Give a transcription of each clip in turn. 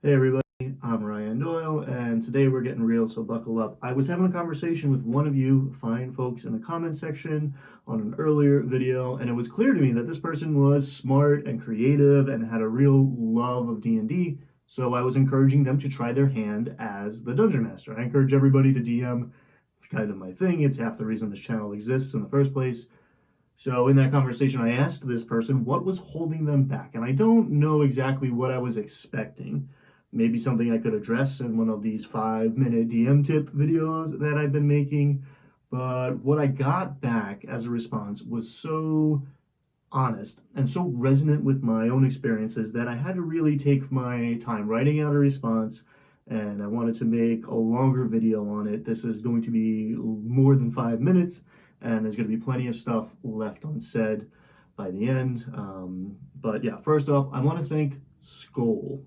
Hey everybody, I'm Ryan Doyle, and today we're getting real, so buckle up. I was having a conversation with one of you fine folks in the comments section on an earlier video, and it was clear to me that this person was smart and creative and had a real love of D&D, so I was encouraging them to try their hand as the Dungeon Master. I encourage everybody to DM. It's kind of my thing. It's half the reason this channel exists in the first place. So in that conversation, I asked this person what was holding them back, and I don't know exactly what I was expecting. Maybe something I could address in one of these 5-minute DM tip videos that I've been making. But what I got back as a response was so honest and so resonant with my own experiences that I had to really take my time writing out a response, and I wanted to make a longer video on it. This is going to be more than 5 minutes, and there's going to be plenty of stuff left unsaid by the end. But yeah, first off, I want to thank Skull?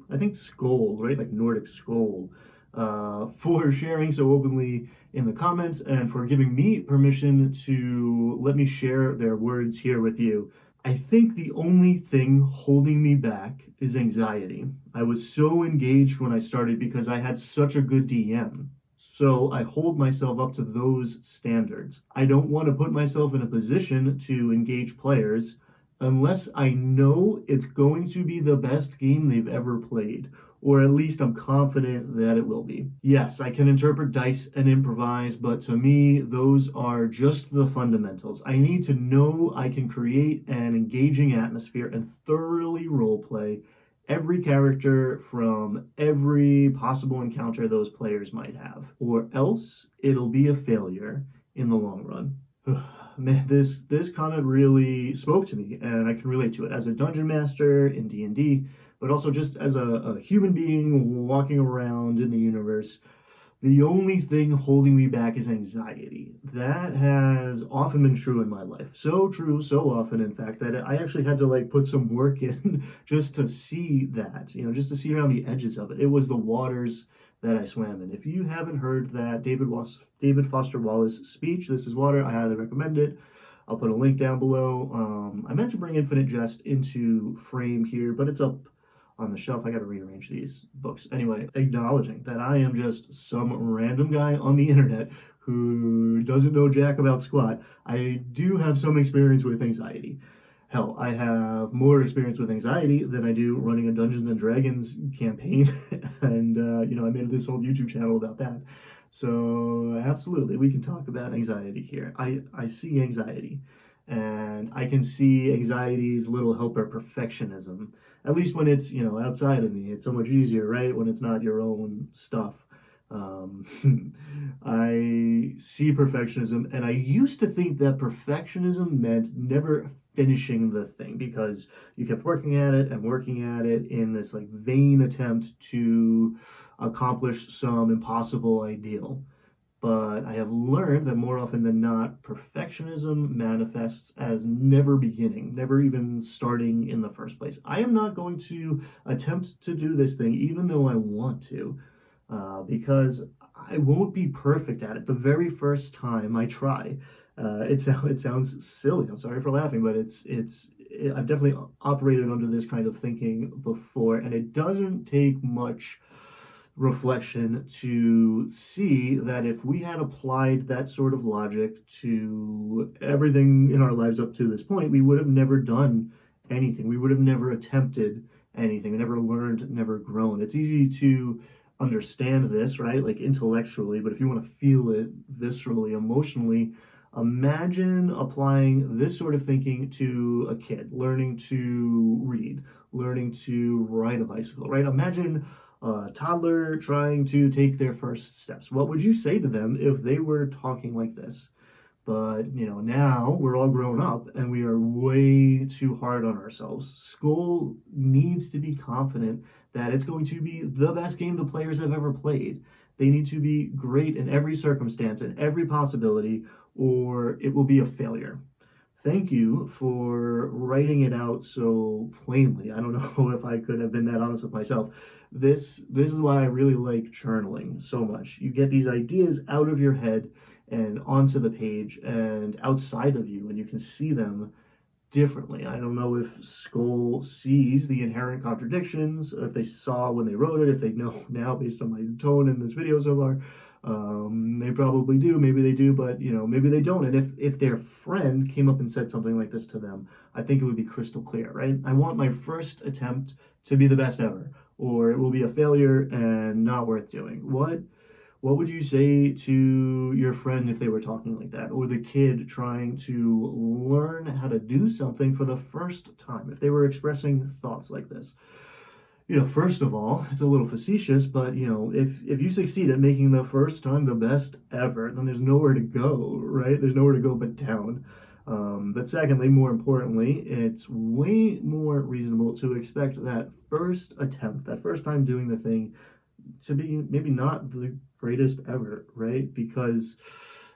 I think Skull, right? Like Nordic Skull, for sharing so openly in the comments and for giving me permission to let me share their words here with you. I think the only thing holding me back is anxiety. I was so engaged when I started because I had such a good DM. So I hold myself up to those standards. I don't want to put myself in a position to engage players unless I know it's going to be the best game they've ever played, or at least I'm confident that it will be. Yes, I can interpret dice and improvise, but to me, those are just the fundamentals. I need to know I can create an engaging atmosphere and thoroughly roleplay every character from every possible encounter those players might have, or else it'll be a failure in the long run. Man, this comment really spoke to me, and I can relate to it as a dungeon master in D&D, but also just as a human being walking around in the universe. The only thing holding me back is anxiety. That has often been true in my life. So true, so often, in fact, that I actually had to like put some work in just to see that, just to see around the edges of it. It was the waters that I swam in. If you haven't heard that David Foster Wallace speech, This is Water, I highly recommend it. I'll put a link down below. I meant to bring Infinite Jest into frame here, but it's up on the shelf. I got to rearrange these books. Anyway, acknowledging that I am just some random guy on the internet who doesn't know jack about squat, I do have some experience with anxiety. Hell, I have more experience with anxiety than I do running a Dungeons and Dragons campaign, and I made this whole YouTube channel about that. So absolutely, we can talk about anxiety here. I see anxiety, and I can see anxiety's little helper, perfectionism. At least when it's outside of me, it's so much easier, right? When it's not your own stuff. Um, I see perfectionism, and I used to think that perfectionism meant never finishing the thing because you kept working at it and working at it in this like vain attempt to accomplish some impossible ideal. But I have learned that more often than not, perfectionism manifests as never beginning, never even starting in the first place. I am not going to attempt to do this thing, even though I want to, because I won't be perfect at it the very first time I try. It sounds silly. I'm sorry for laughing, but I've definitely operated under this kind of thinking before, and it doesn't take much reflection to see that if we had applied that sort of logic to everything in our lives up to this point, we would have never done anything. We would have never attempted anything, never learned, never grown. It's easy to understand this, right? Like intellectually, but if you want to feel it viscerally, emotionally, imagine applying this sort of thinking to a kid learning to read, learning to ride a bicycle, right? Imagine a toddler trying to take their first steps. What would you say to them if they were talking like this? But, now we're all grown up and we are way too hard on ourselves. School needs to be confident that it's going to be the best game the players have ever played. They need to be great in every circumstance and every possibility, or it will be a failure. Thank you for writing it out so plainly. I don't know if I could have been that honest with myself. This is why I really like journaling so much. You get these ideas out of your head and onto the page and outside of you, and you can see them differently. I don't know if Skoll sees the inherent contradictions, if they saw when they wrote it, if they know now based on my tone in this video so far. They probably do, maybe they do, but maybe they don't. And if their friend came up and said something like this to them, I think it would be crystal clear, right? I want my first attempt to be the best ever, or it will be a failure and not worth doing. What would you say to your friend if they were talking like that? Or the kid trying to learn how to do something for the first time, if they were expressing thoughts like this? First of all, it's a little facetious, but if you succeed at making the first time the best ever, then there's nowhere to go, right? There's nowhere to go but down. But secondly, more importantly, it's way more reasonable to expect that first attempt, that first time doing the thing, to be maybe not the greatest ever, right? Because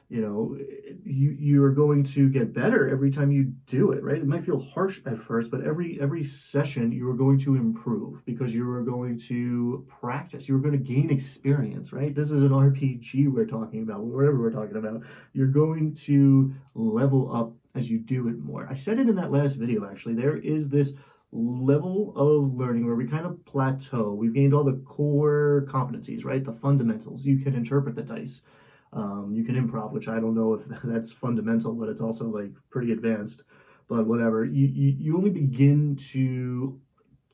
you are going to get better every time you do it, right? It might feel harsh at first, but every session you are going to improve because you are going to practice. You are going to gain experience, right? This is an RPG we're talking about, whatever we're talking about. You're going to level up as you do it more. I said it in that last video, actually. There is this level of learning where we kind of plateau. We've gained all the core competencies, right? The fundamentals. You can interpret the dice. You can improv, which I don't know if that's fundamental, but it's also like pretty advanced. But whatever. You only begin to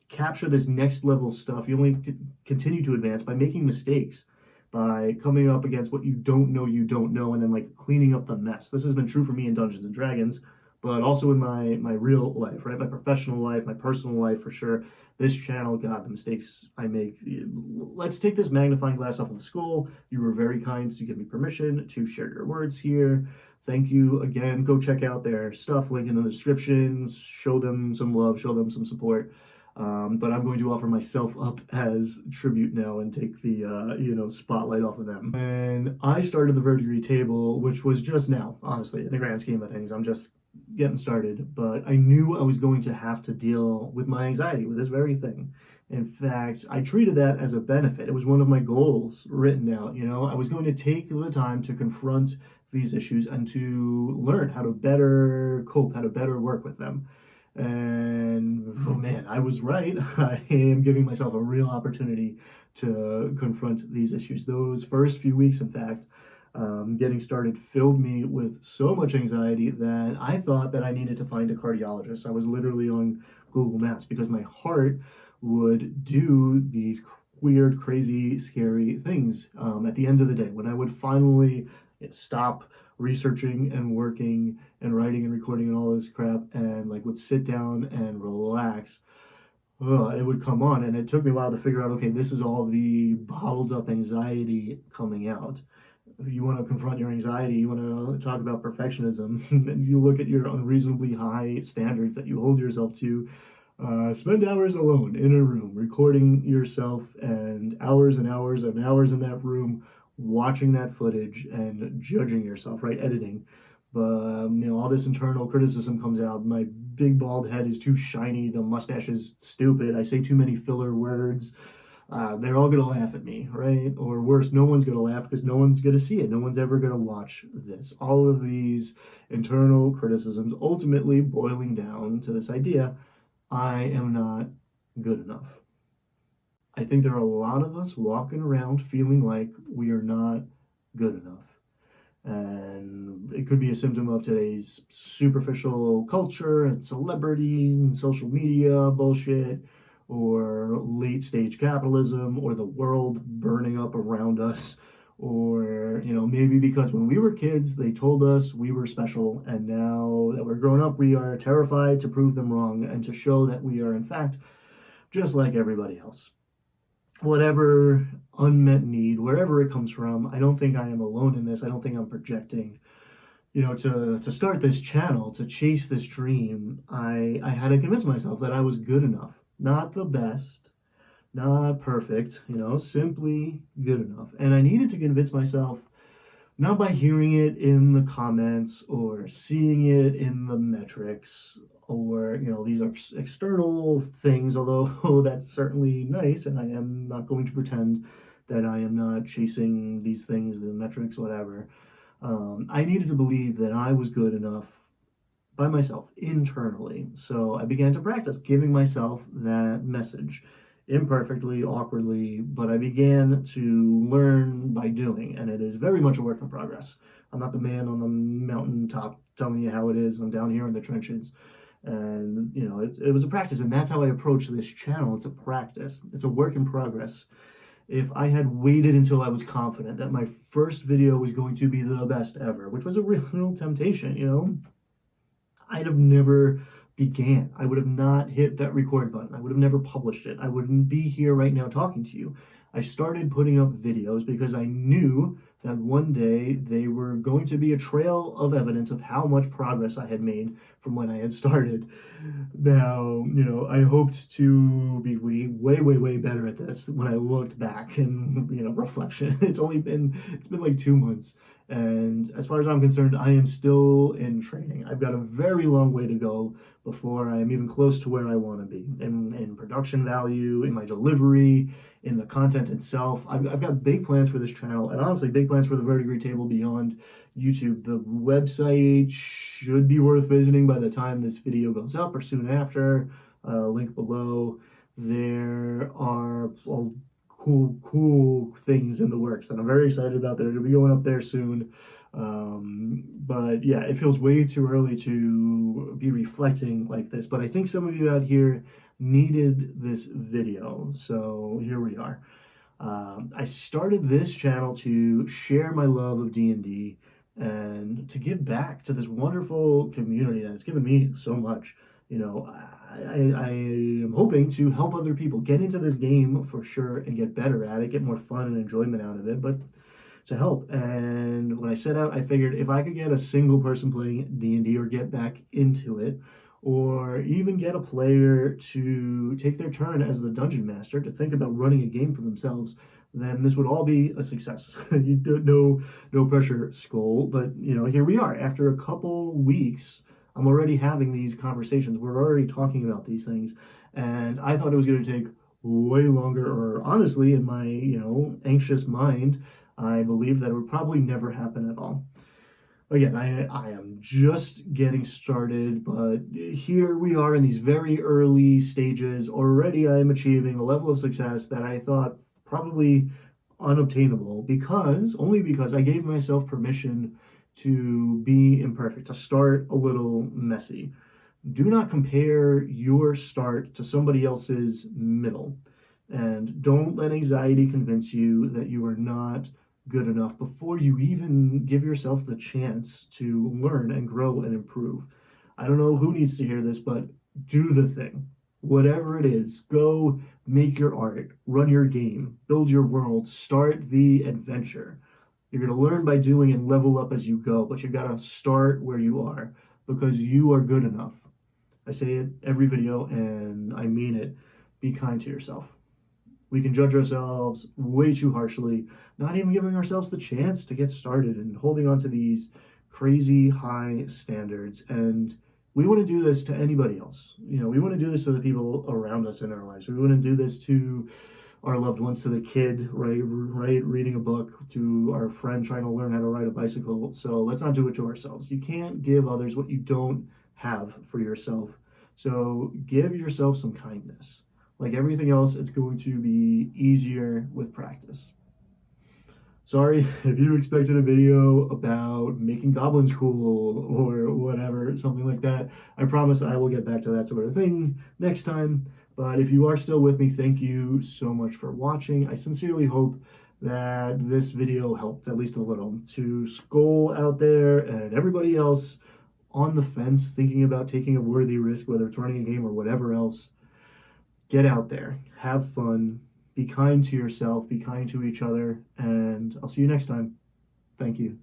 capture this next level stuff. You only continue to advance by making mistakes, by coming up against what you don't know, and then like cleaning up the mess. This has been true for me in Dungeons and Dragons, but also in my real life, right? My professional life, my personal life, for sure. This channel, God, the mistakes I make. Let's take this magnifying glass off of the skull. You were very kind to give me permission to share your words here. Thank you again. Go check out their stuff, link in the description. Show them some love, show them some support. But I'm going to offer myself up as tribute now and take the spotlight off of them. And I started the verdigris table, which was just now, honestly, in the grand scheme of things. I'm just getting started, but I knew I was going to have to deal with my anxiety, with this very thing. In fact, I treated that as a benefit. It was one of my goals written out. I was going to take the time to confront these issues and to learn how to better cope, how to better work with them. And oh man, I was right. I am giving myself a real opportunity to confront these issues. Those first few weeks, in fact, getting started filled me with so much anxiety that I thought that I needed to find a cardiologist. I was literally on Google Maps because my heart would do these weird, crazy, scary things at the end of the day when I would finally stop researching and working and writing and recording and all this crap and like would sit down and relax. It would come on, and it took me a while to figure out, okay, this is all the bottled up anxiety coming out. If you want to confront your anxiety, you want to talk about perfectionism, and you look at your unreasonably high standards that you hold yourself to. Spend hours alone in a room recording yourself and hours and hours and hours in that room watching that footage and judging yourself, right? Editing. But all this internal criticism comes out. My big bald head is too shiny. The mustache is stupid. I say too many filler words. They're all going to laugh at me, right? Or worse, no one's going to laugh because no one's going to see it. No one's ever going to watch this. All of these internal criticisms ultimately boiling down to this idea: I am not good enough. I think there are a lot of us walking around feeling like we are not good enough. And it could be a symptom of today's superficial culture and celebrity and social media bullshit, or late stage capitalism, or the world burning up around us, or maybe because when we were kids they told us we were special, and now that we're grown up we are terrified to prove them wrong and to show that we are in fact just like everybody else. Whatever unmet need, wherever it comes from, I don't think I am alone in this. I don't think I'm projecting. To start this channel, to chase this dream, I had to convince myself that I was good enough. Not the best, not perfect, simply good enough. And I needed to convince myself not by hearing it in the comments or seeing it in the metrics or these are external things, although that's certainly nice, and I am not going to pretend that I am not chasing these things, the metrics, whatever. I needed to believe that I was good enough by myself internally. So I began to practice giving myself that message imperfectly, awkwardly, but I began to learn by doing, and it is very much a work in progress. I'm not the man on the mountaintop telling you how it is. I'm down here in the trenches. And, it was a practice, and that's how I approach this channel. It's a practice, it's a work in progress. If I had waited until I was confident that my first video was going to be the best ever, which was a real temptation, I'd have never began. I would have not hit that record button. I would have never published it. I wouldn't be here right now talking to you. I started putting up videos because I knew that one day they were going to be a trail of evidence of how much progress I had made from when I had started. Now, I hoped to be way better at this when I looked back and, reflection. It's been like 2 months. And as far as I'm concerned, I am still in training. I've got a very long way to go before I am even close to where I want to be in production value, in my delivery, in the content itself. I've got big plans for this channel, and honestly, big plans for the Verdigris table beyond YouTube. The website should be worth visiting by the time this video goes up or soon after. Link below. There are cool things in the works that I'm very excited about that are going to be going up there soon. But yeah, it feels way too early to be reflecting like this, but I think some of you out here needed this video, so here we are. I started this channel to share my love of D&D and to give back to this wonderful community that has given me so much. I am hoping to help other people get into this game for sure and get better at it, get more fun and enjoyment out of it, but to help. And when I set out, I figured if I could get a single person playing D&D or get back into it, or even get a player to take their turn as the dungeon master to think about running a game for themselves, then this would all be a success. You don't no pressure, Skull, but here we are. After a couple weeks, I'm already having these conversations. We're already talking about these things, and I thought it was going to take way longer, or honestly, in my anxious mind, I believed that it would probably never happen at all. Again, I am just getting started, but here we are in these very early stages. Already I am achieving a level of success that I thought probably unobtainable only because I gave myself permission to be imperfect, to start a little messy. Do not compare your start to somebody else's middle. And don't let anxiety convince you that you are not good enough before you even give yourself the chance to learn and grow and improve. I don't know who needs to hear this, but do the thing. Whatever it is, go make your art, run your game, build your world, start the adventure. You're going to learn by doing and level up as you go, but you got to start where you are because you are good enough. I say it every video and I mean it. Be kind to yourself. We can judge ourselves way too harshly, not even giving ourselves the chance to get started and holding on to these crazy high standards. And we want to do this to anybody else. We want to do this to the people around us in our lives. We want to do this to our loved ones, to the kid, right, reading a book, to our friend trying to learn how to ride a bicycle. So let's not do it to ourselves. You can't give others what you don't have for yourself. So give yourself some kindness. Like everything else, it's going to be easier with practice. Sorry if you expected a video about making goblins cool or whatever, something like that. I promise I will get back to that sort of thing next time. But if you are still with me, thank you so much for watching. I sincerely hope that this video helped at least a little to Skull out there and everybody else on the fence thinking about taking a worthy risk, whether it's running a game or whatever else. Get out there, have fun, be kind to yourself, be kind to each other, and I'll see you next time. Thank you.